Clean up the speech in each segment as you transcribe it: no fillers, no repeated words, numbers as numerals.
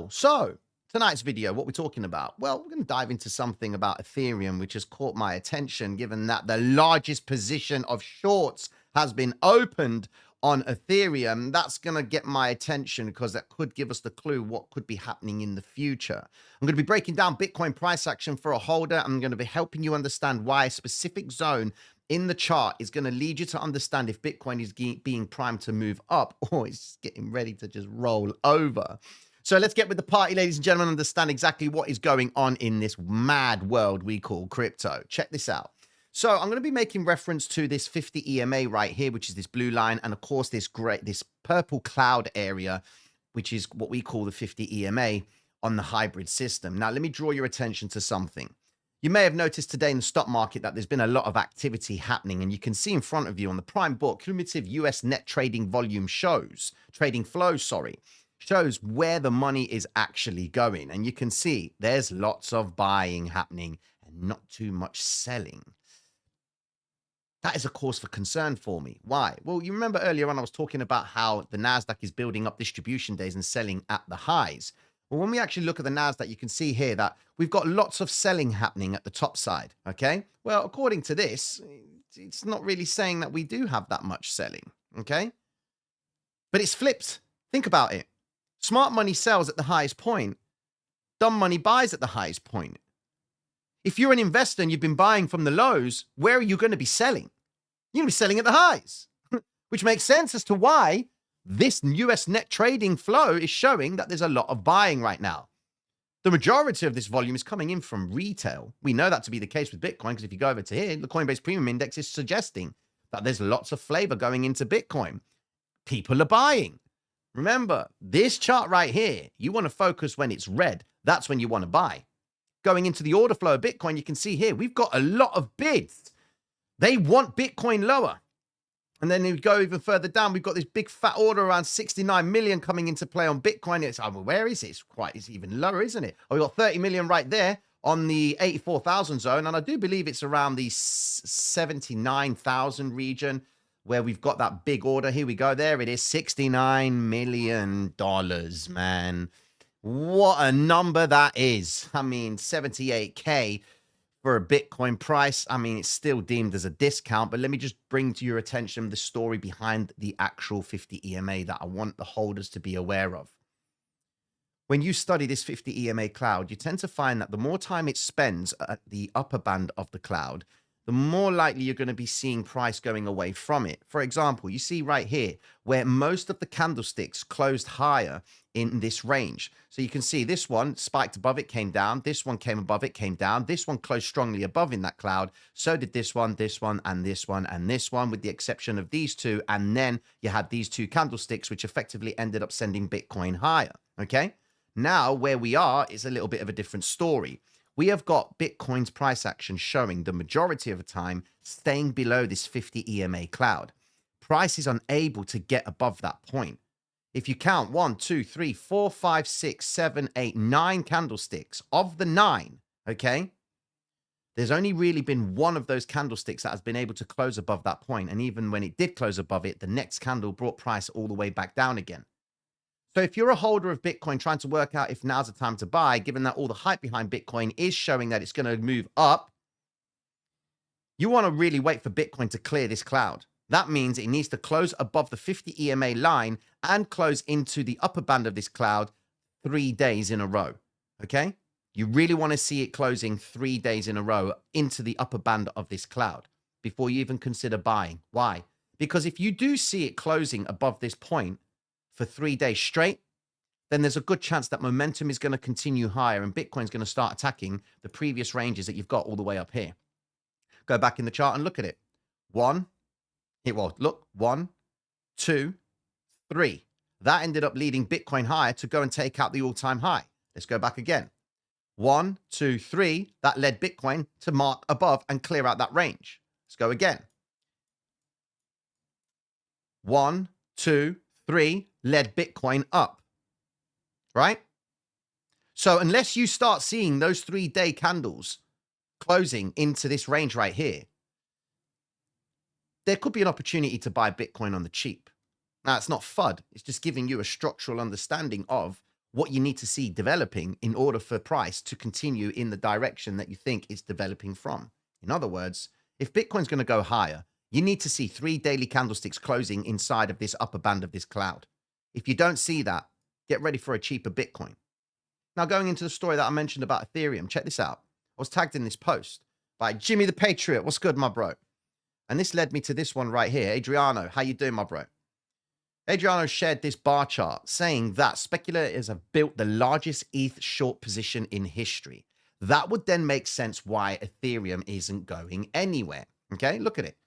So tonight's video, what we're talking about? Well, we're going to dive into something about Ethereum, which has caught my attention, given that the largest position of shorts has been opened on Ethereum. That's going to get my attention because that could give us the clue what could be happening in the future. I'm going to be breaking down Bitcoin price action for a holder. I'm going to be helping you understand why a specific zone in the chart is going to lead you to understand if Bitcoin is being primed to move up or it's getting ready to just roll over. So let's get with the party, ladies and gentlemen, understand exactly what is going on in this mad world we call crypto. Check this out. So I'm going to be making reference to this 50 EMA right here, which is this blue line, and of course this purple cloud area, which is what we call the 50 EMA on the hybrid system. Now, let me draw your attention to something. You may have noticed today in the stock market that there's been a lot of activity happening, and you can see in front of you on the prime book, cumulative US net trading volume shows where the money is actually going. And you can see there's lots of buying happening and not too much selling. That is a cause for concern for me. Why? Well, you remember earlier on I was talking about how the NASDAQ is building up distribution days and selling at the highs. Well, when we actually look at the NASDAQ, you can see here that we've got lots of selling happening at the top side, okay? Well, according to this, it's not really saying that we do have that much selling, okay? But it's flipped. Think about it. Smart money sells at the highest point. Dumb money buys at the highest point. If you're an investor and you've been buying from the lows, where are you going to be selling? You're going to be selling at the highs, which makes sense as to why this US net trading flow is showing that there's a lot of buying right now. The majority of this volume is coming in from retail. We know that to be the case with Bitcoin because if you go over to here, the Coinbase Premium Index is suggesting that there's lots of flavor going into Bitcoin. People are buying. Remember, this chart right here, you want to focus when it's red. That's when you want to buy. Going into the order flow of Bitcoin, you can see here, we've got a lot of bids. They want Bitcoin lower. And then you go even further down, we've got this big fat order around 69 million coming into play on Bitcoin. It's, well, where is it? It's even lower, isn't it? Oh, we've got 30 million right there on the 84,000 zone. And I do believe it's around the 79,000 region where we've got that big order. Here we go. There it is. $69 million, man. What a number that is. I mean, 78K for a Bitcoin price. I mean, it's still deemed as a discount, but let me just bring to your attention the story behind the actual 50 EMA that I want the holders to be aware of. When you study this 50 EMA cloud, you tend to find that the more time it spends at the upper band of the cloud, the more likely you're going to be seeing price going away from it. For example, you see right here where most of the candlesticks closed higher in this range. So you can see this one spiked above it, came down. This one came above it, came down. This one closed strongly above in that cloud. So did this one, and this one, and this one, with the exception of these two. And then you had these two candlesticks, which effectively ended up sending Bitcoin higher. Okay. Now where we are is a little bit of a different story. We have got Bitcoin's price action showing the majority of the time staying below this 50 EMA cloud. Price is unable to get above that point. If you count 1, 2, 3, 4, 5, 6, 7, 8, 9 candlesticks, of the 9, okay, there's only really been one of those candlesticks that has been able to close above that point. And even when it did close above it, the next candle brought price all the way back down again. So if you're a holder of Bitcoin trying to work out if now's the time to buy, given that all the hype behind Bitcoin is showing that it's going to move up, you want to really wait for Bitcoin to clear this cloud. That means it needs to close above the 50 EMA line and close into the upper band of this cloud 3 days in a row. Okay? You really want to see it closing 3 days in a row into the upper band of this cloud before you even consider buying. Why? Because if you do see it closing above this point for 3 days straight, then there's a good chance that momentum is going to continue higher and Bitcoin's going to start attacking the previous ranges that you've got all the way up here. Go back in the chart and look at it. 1, 2, 3. That ended up leading Bitcoin higher to go and take out the all-time high. Let's go back again. 1, 2, 3. That led Bitcoin to mark above and clear out that range. Let's go again. 1, 2, 3. Led Bitcoin up. Right? So unless you start seeing those 3-day candles closing into this range right here, there could be an opportunity to buy Bitcoin on the cheap. Now, it's not FUD. It's just giving you a structural understanding of what you need to see developing in order for price to continue in the direction that you think it's developing from. In other words, if Bitcoin's going to go higher, you need to see 3 daily candlesticks closing inside of this upper band of this cloud. If you don't see that, get ready for a cheaper Bitcoin. Now, going into the story that I mentioned about Ethereum, check this out. I was tagged in this post by Jimmy the Patriot. What's good, my bro? And this led me to this one right here. Adriano, how you doing, my bro? Adriano shared this bar chart saying that speculators have built the largest ETH short position in history. That would then make sense why Ethereum isn't going anywhere. Okay, look at it.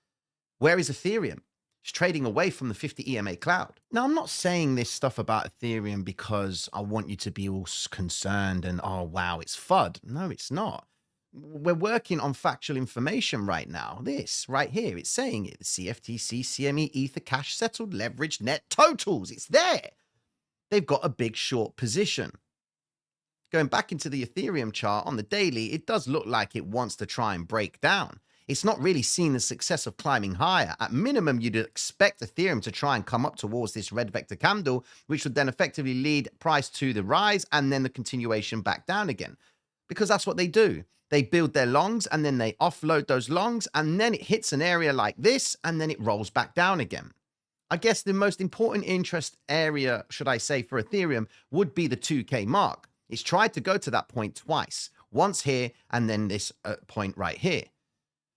Where is Ethereum? It's trading away from the 50 EMA cloud. Now, I'm not saying this stuff about Ethereum because I want you to be all concerned and, oh, wow, it's FUD. No, it's not. We're working on factual information right now. This right here, it's saying it. The CFTC, CME, Ether, cash settled, leveraged, net totals. It's there. They've got a big short position. Going back into the Ethereum chart on the daily, it does look like it wants to try and break down. It's not really seen the success of climbing higher. At minimum, you'd expect Ethereum to try and come up towards this red vector candle, which would then effectively lead price to the rise and then the continuation back down again. Because that's what they do. They build their longs and then they offload those longs and then it hits an area like this and then it rolls back down again. I guess the most important interest area, should I say, for Ethereum would be the 2K mark. It's tried to go to that point twice, once here and then this point right here.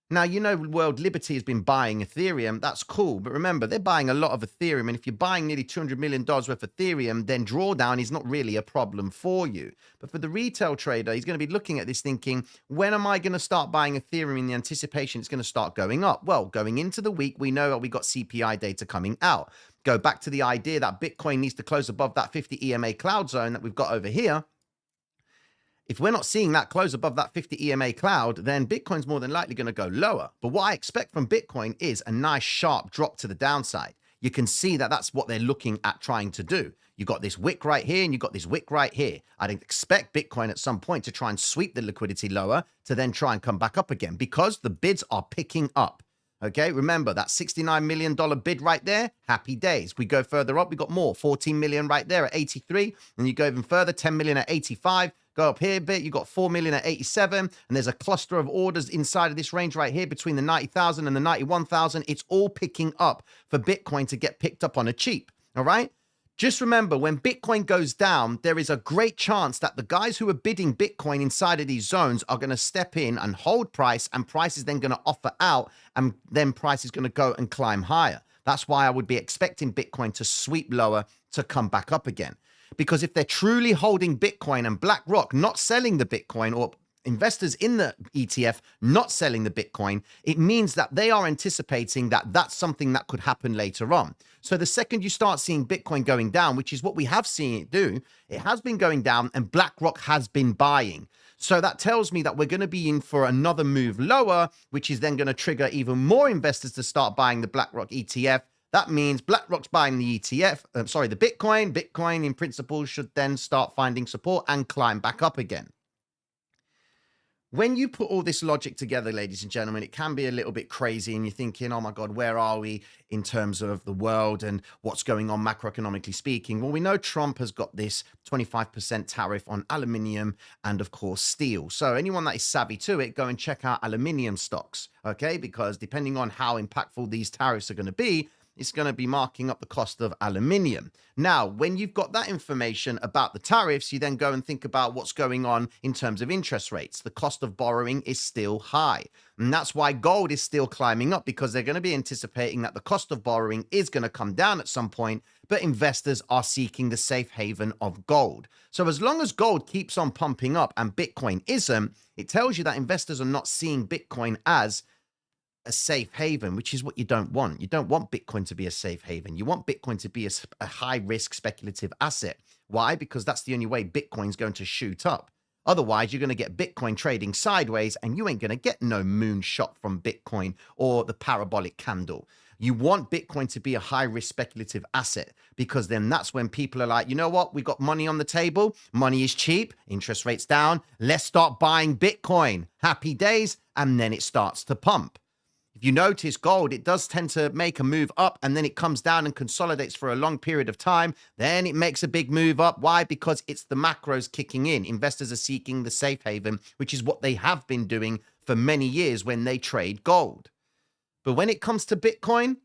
Now, you know, World Liberty has been buying Ethereum. That's cool. But remember, they're buying a lot of Ethereum. And if you're buying nearly $200 million worth of Ethereum, then drawdown is not really a problem for you. But for the retail trader, he's going to be looking at this thinking, when am I going to start buying Ethereum in the anticipation it's going to start going up? Well, going into the week, we know we got CPI data coming out. Go back to the idea that Bitcoin needs to close above that 50 EMA cloud zone that we've got over here. If we're not seeing that close above that 50 EMA cloud, then Bitcoin's more than likely going to go lower. But what I expect from Bitcoin is a nice sharp drop to the downside. You can see that that's what they're looking at trying to do. You've got this wick right here and you've got this wick right here. I'd expect Bitcoin at some point to try and sweep the liquidity lower to then try and come back up again because the bids are picking up. Okay, remember that $69 million bid right there, happy days. We go further up, we got more, 14 million right there at 83. And you go even further, 10 million at 85. Go up here a bit, you got 4 million at 87, and there's a cluster of orders inside of this range right here between the 90,000 and the 91,000. It's all picking up for Bitcoin to get picked up on a cheap, all right? Just remember, when Bitcoin goes down, there is a great chance that the guys who are bidding Bitcoin inside of these zones are going to step in and hold price, and price is then going to offer out, and then price is going to go and climb higher. That's why I would be expecting Bitcoin to sweep lower to come back up again. Because if they're truly holding Bitcoin and BlackRock not selling the Bitcoin, or investors in the ETF not selling the Bitcoin, it means that they are anticipating that that's something that could happen later on. So the second you start seeing Bitcoin going down, which is what we have seen it do, it has been going down and BlackRock has been buying. So that tells me that we're going to be in for another move lower, which is then going to trigger even more investors to start buying the BlackRock ETF. That means BlackRock's buying the ETF, the Bitcoin. Bitcoin, in principle, should then start finding support and climb back up again. When you put all this logic together, ladies and gentlemen, it can be a little bit crazy and you're thinking, oh my God, where are we in terms of the world and what's going on macroeconomically speaking? Well, we know Trump has got this 25% tariff on aluminium and, of course, steel. So anyone that is savvy to it, go and check out aluminium stocks, okay? Because depending on how impactful these tariffs are going to be, it's going to be marking up the cost of aluminium. Now, when you've got that information about the tariffs, you then go and think about what's going on in terms of interest rates. The cost of borrowing is still high. And that's why gold is still climbing up, because they're going to be anticipating that the cost of borrowing is going to come down at some point, but investors are seeking the safe haven of gold. So as long as gold keeps on pumping up and Bitcoin isn't, it tells you that investors are not seeing Bitcoin as a safe haven, which is what you don't want. You don't want Bitcoin to be a safe haven. You want Bitcoin to be a high risk speculative asset. Why? Because that's the only way Bitcoin's going to shoot up. Otherwise, you're going to get Bitcoin trading sideways and you ain't going to get no moonshot from Bitcoin or the parabolic candle. You want Bitcoin to be a high risk speculative asset, because then that's when people are like, you know what? We got money on the table. Money is cheap. Interest rates down. Let's start buying Bitcoin. Happy days. And then it starts to pump. If you notice gold, it does tend to make a move up and then it comes down and consolidates for a long period of time. Then it makes a big move up. Why? Because it's the macros kicking in. Investors are seeking the safe haven, which is what they have been doing for many years when they trade gold. But when it comes to Bitcoin,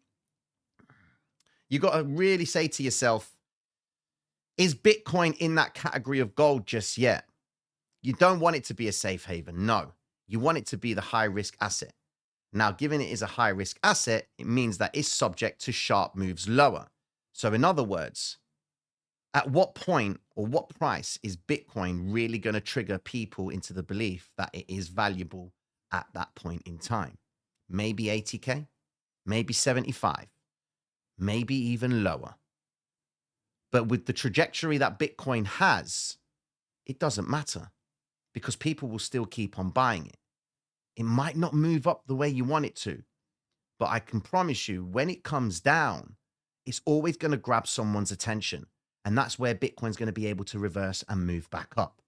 you got to really say to yourself, is Bitcoin in that category of gold just yet? You don't want it to be a safe haven. No, you want it to be the high risk asset. Now, given it is a high risk asset, it means that it's subject to sharp moves lower. So in other words, at what point or what price is Bitcoin really going to trigger people into the belief that it is valuable at that point in time? Maybe 80K, maybe 75, maybe even lower. But with the trajectory that Bitcoin has, it doesn't matter because people will still keep on buying it. It might not move up the way you want it to, but I can promise you when it comes down, it's always going to grab someone's attention. And that's where Bitcoin's going to be able to reverse and move back up.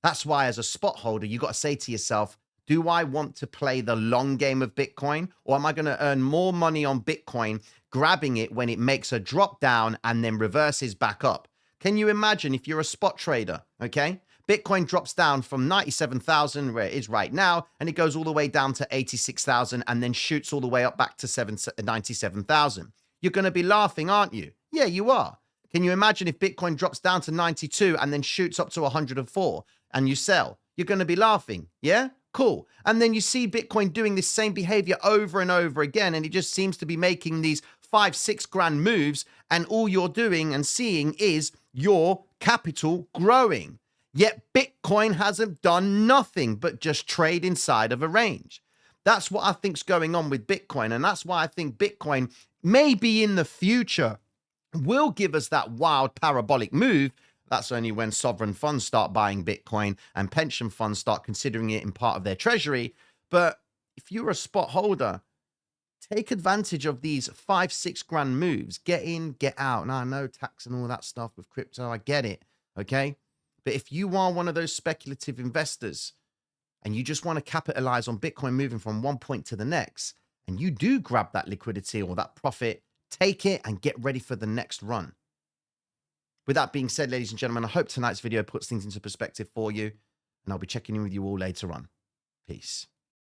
That's why as a spot holder, you got to say to yourself, do I want to play the long game of Bitcoin or am I going to earn more money on Bitcoin grabbing it when it makes a drop down and then reverses back up? Can you imagine if you're a spot trader, okay? Bitcoin drops down from 97,000 where it is right now, and it goes all the way down to 86,000 and then shoots all the way up back to 97,000. You're going to be laughing, aren't you? Yeah, you are. Can you imagine if Bitcoin drops down to 92 and then shoots up to 104 and you sell? You're going to be laughing. Yeah? Cool. And then you see Bitcoin doing this same behavior over and over again, and it just seems to be making these 5-6 grand moves, and all you're doing and seeing is your capital growing. Yet Bitcoin hasn't done nothing but just trade inside of a range. That's what I think's going on with Bitcoin. And that's why I think Bitcoin maybe in the future will give us that wild parabolic move. That's only when sovereign funds start buying Bitcoin and pension funds start considering it in part of their treasury. But if you're a spot holder, take advantage of these 5-6 grand moves. Get in, get out. Now, I know tax and all that stuff with crypto. I get it. Okay. But if you are one of those speculative investors and you just want to capitalize on Bitcoin moving from one point to the next, and you do grab that liquidity or that profit, take it and get ready for the next run. With that being said, ladies and gentlemen, I hope tonight's video puts things into perspective for you, and I'll be checking in with you all later on. Peace.